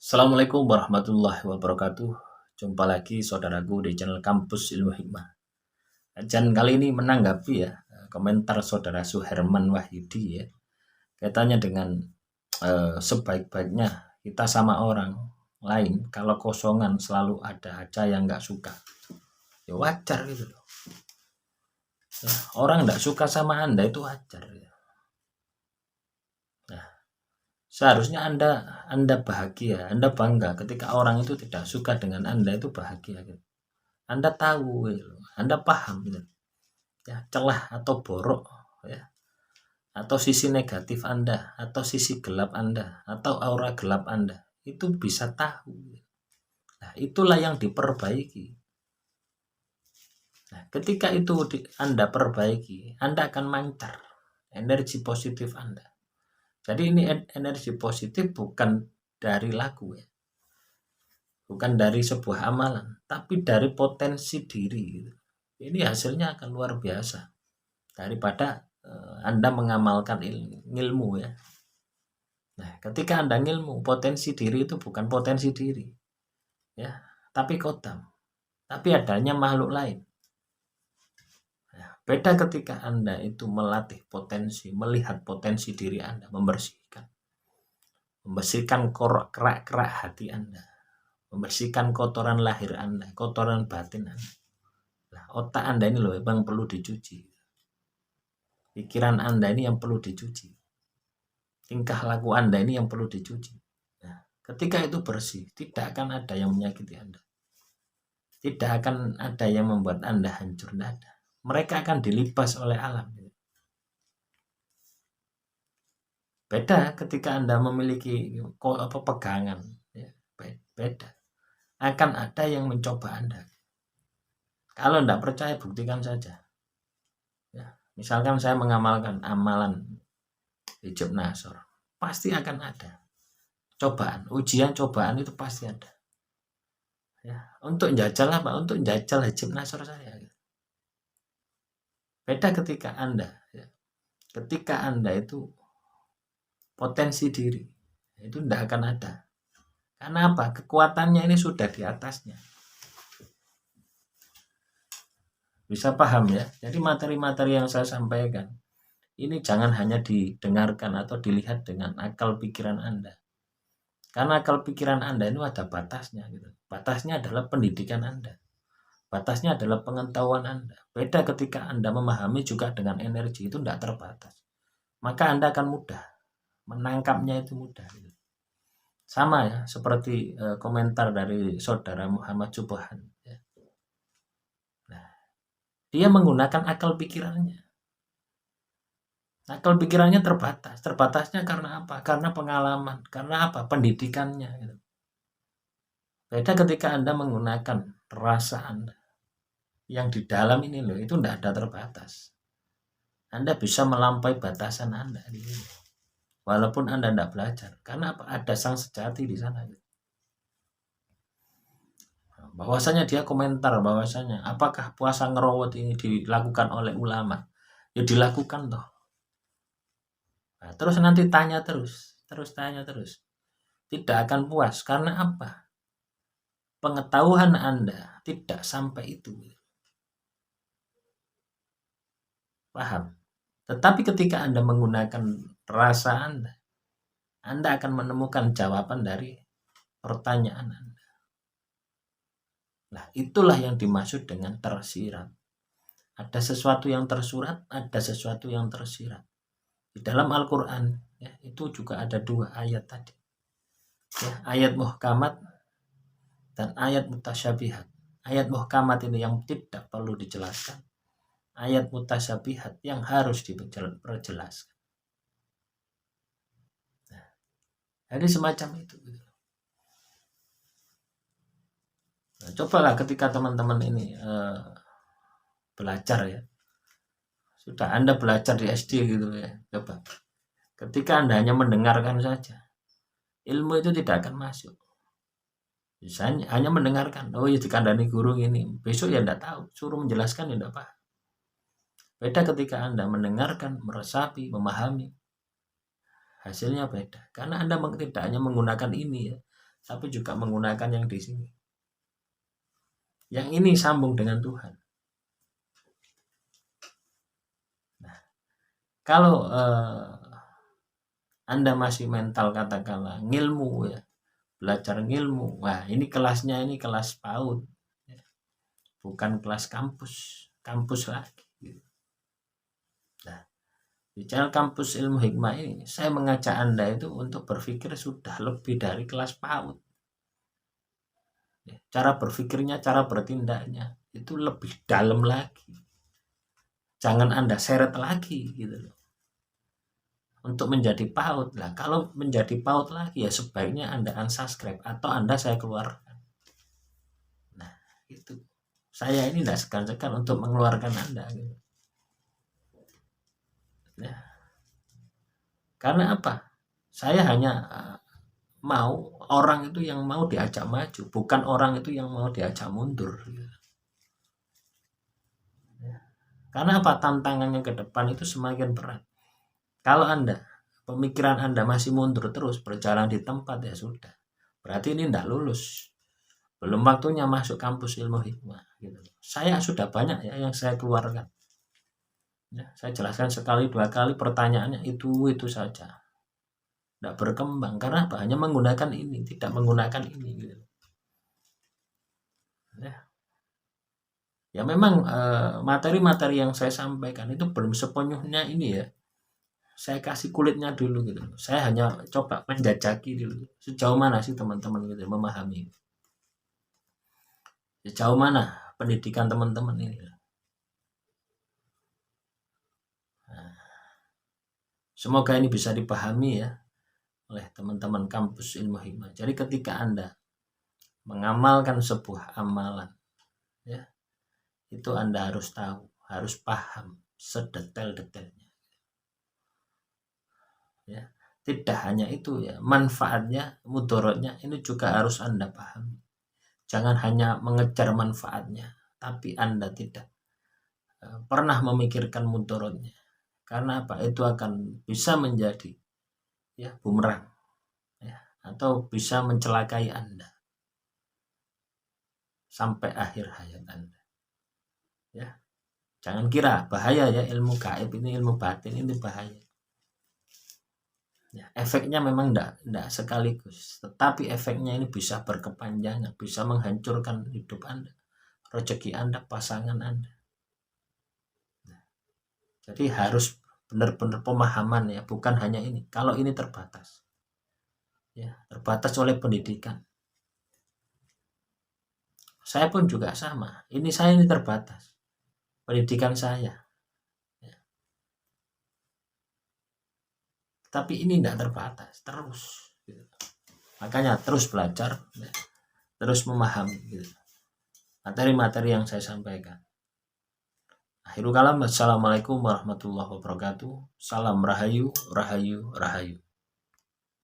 Assalamualaikum warahmatullahi wabarakatuh. Jumpa lagi saudaraku di channel Kampus Ilmu Hikmah. Kajian kali ini menanggapi komentar saudara Suherman Wahyudi ya. Kaitannya dengan sebaik-baiknya kita sama orang lain kalau kosongan selalu ada aja yang nggak suka. Ya wajar gitu loh. Orang nggak suka sama Anda itu wajar ya. Seharusnya Anda bahagia, Anda bangga ketika orang itu tidak suka dengan Anda, itu bahagia gitu. Anda tahu gitu. Anda paham gitu. Ya, celah atau borok ya, atau sisi negatif Anda, atau sisi gelap Anda, atau aura gelap Anda, itu bisa tahu. Nah, itulah yang diperbaiki. Nah, ketika itu Anda perbaiki, Anda akan mancar energi positif Anda. Jadi ini energi positif bukan dari lagu ya, bukan dari sebuah amalan, tapi dari potensi diri gitu. Ini hasilnya akan luar biasa daripada Anda mengamalkan ilmu ya. Nah, ketika Anda ngilmu, potensi diri itu bukan potensi diri ya, tapi kodam, tapi adanya makhluk lain. Nah, beda ketika Anda itu melatih potensi, melihat potensi diri Anda, membersihkan kerak-kerak hati Anda, membersihkan kotoran lahir Anda, kotoran batin Anda. Nah, otak Anda ini loh yang perlu dicuci. Pikiran Anda ini yang perlu dicuci. Tingkah laku Anda ini yang perlu dicuci. Nah, ketika itu bersih, tidak akan ada yang menyakiti Anda. Tidak akan ada yang membuat Anda hancur. Tidak ada. Mereka akan dilibas oleh alam. Beda ketika Anda memiliki pegangan. Ya, beda. Akan ada yang mencoba Anda. Kalau tidak percaya, buktikan saja. Ya, misalkan saya mengamalkan amalan hijab nasor, pasti akan ada cobaan, ujian cobaan itu pasti ada. Ya, untuk jajal apa? Untuk jajal hijab nasor saya. Beda ketika Anda, ya, ketika Anda itu potensi diri, itu tidak akan ada. Karena apa? Kekuatannya ini sudah di atasnya. Bisa paham ya? Jadi materi-materi yang saya sampaikan, ini jangan hanya didengarkan atau dilihat dengan akal pikiran Anda. Karena akal pikiran Anda itu ada batasnya. Gitu. Batasnya adalah pendidikan Anda. Batasnya adalah pengetahuan Anda. Beda ketika Anda memahami juga dengan energi, itu tidak terbatas. Maka Anda akan mudah. Menangkapnya itu mudah. Gitu. Sama ya, seperti komentar dari saudara Muhammad Subhan. Ya. Nah, dia menggunakan akal pikirannya. Akal pikirannya terbatas. Terbatasnya karena apa? Karena pengalaman. Karena apa? Pendidikannya. Gitu. Beda ketika Anda menggunakan rasa Anda. Yang di dalam ini loh, itu tidak ada terbatas. Anda bisa melampaui batasan Anda. Gitu. Walaupun Anda tidak belajar. Karena apa? Ada sang sejati di sana. Gitu. Bahwasanya dia komentar bahwasanya apakah puasa ngerowot ini dilakukan oleh ulama? Ya dilakukan toh. Nah, terus nanti tanya terus tanya terus. Tidak akan puas karena apa? Pengetahuan Anda tidak sampai itu. Paham? Tetapi ketika Anda menggunakan rasa Anda akan menemukan jawaban dari pertanyaan Anda. Nah, itulah yang dimaksud dengan tersirat. Ada sesuatu yang tersurat, ada sesuatu yang tersirat. Di dalam Al-Quran, ya, itu juga ada 2 ayat tadi. Ya, ayat muhkamat dan ayat mutasyabihat. Ayat muhkamat ini yang tidak perlu dijelaskan. Ayat mutasyabihat yang harus diperjelaskan. Nah, jadi semacam itu. Nah, cobalah ketika teman-teman ini belajar ya. Sudah Anda belajar di SD gitu ya. Coba. Ketika Anda hanya mendengarkan saja, ilmu itu tidak akan masuk. Misalnya hanya mendengarkan, oh ya dikandani guru ini, besok ya tidak tahu, suruh menjelaskan ya tidak paham. Beda ketika Anda mendengarkan, meresapi, memahami, hasilnya beda. Karena Anda tidak hanya menggunakan ini ya, tapi juga menggunakan yang di sini. Yang ini sambung dengan Tuhan. Nah, kalau Anda masih mental katakanlah ngilmu ya, belajar ngilmu, wah ini kelasnya ini kelas PAUD, ya. Bukan kelas kampus lagi. Nah, di channel kampus ilmu hikmah ini saya mengajak Anda itu untuk berpikir sudah lebih dari kelas PAUD. Cara berpikirnya, cara bertindaknya itu lebih dalam lagi. Jangan Anda seret lagi gitu loh. Untuk menjadi PAUD lah. Kalau menjadi PAUD lagi ya sebaiknya Anda unsubscribe atau Anda saya keluarkan. Nah, itu. Saya ini tidak segan-segan untuk mengeluarkan Anda gitu. Ya. Karena apa? Saya hanya mau orang itu yang mau diajak maju, bukan orang itu yang mau diajak mundur. Karena apa? Tantangannya ke depan itu semakin berat. Kalau pemikiran Anda masih mundur terus, berjalan di tempat, ya sudah. Berarti ini tidak lulus. Belum waktunya masuk kampus ilmu hikmah. Gitu. Saya sudah banyak ya yang saya keluarkan. Ya, saya jelaskan sekali, 2 kali, pertanyaannya itu saja. Tidak berkembang karena apa? Hanya menggunakan ini, tidak menggunakan ini gitu. Ya memang materi-materi yang saya sampaikan itu belum sepenuhnya ini ya. Saya kasih kulitnya dulu gitu. Saya hanya coba menjajaki dulu. Sejauh mana sih teman-teman gitu memahami. Sejauh mana pendidikan teman-teman ini. Nah, semoga ini bisa dipahami ya oleh teman-teman kampus ilmu hikmah. Jadi ketika Anda mengamalkan sebuah amalan ya, itu Anda harus tahu, harus paham sedetail-detailnya. Ya, tidak hanya itu ya, manfaatnya, mudaratnya ini juga harus Anda pahami. Jangan hanya mengejar manfaatnya, tapi Anda tidak pernah memikirkan mudaratnya. Karena apa? Itu akan bisa menjadi ya bumerang ya, atau bisa mencelakai Anda sampai akhir hayat Anda. Ya. Jangan kira bahaya ya, ilmu gaib ini, ilmu batin ini bahaya. Ya, efeknya memang enggak sekaligus, tetapi efeknya ini bisa berkepanjangan, bisa menghancurkan hidup Anda, rezeki Anda, pasangan Anda. Nah, jadi harus benar-benar pemahaman ya, bukan hanya ini. Kalau ini terbatas, ya terbatas oleh pendidikan. Saya pun juga sama. Saya ini terbatas pendidikan saya. Ya. Tapi ini tidak terbatas, terus. Gitu. Makanya terus belajar, ya. Terus memahami gitu. Materi-materi yang saya sampaikan. Akhirul kalam, assalamualaikum warahmatullahi wabarakatuh. Salam rahayu, rahayu, rahayu.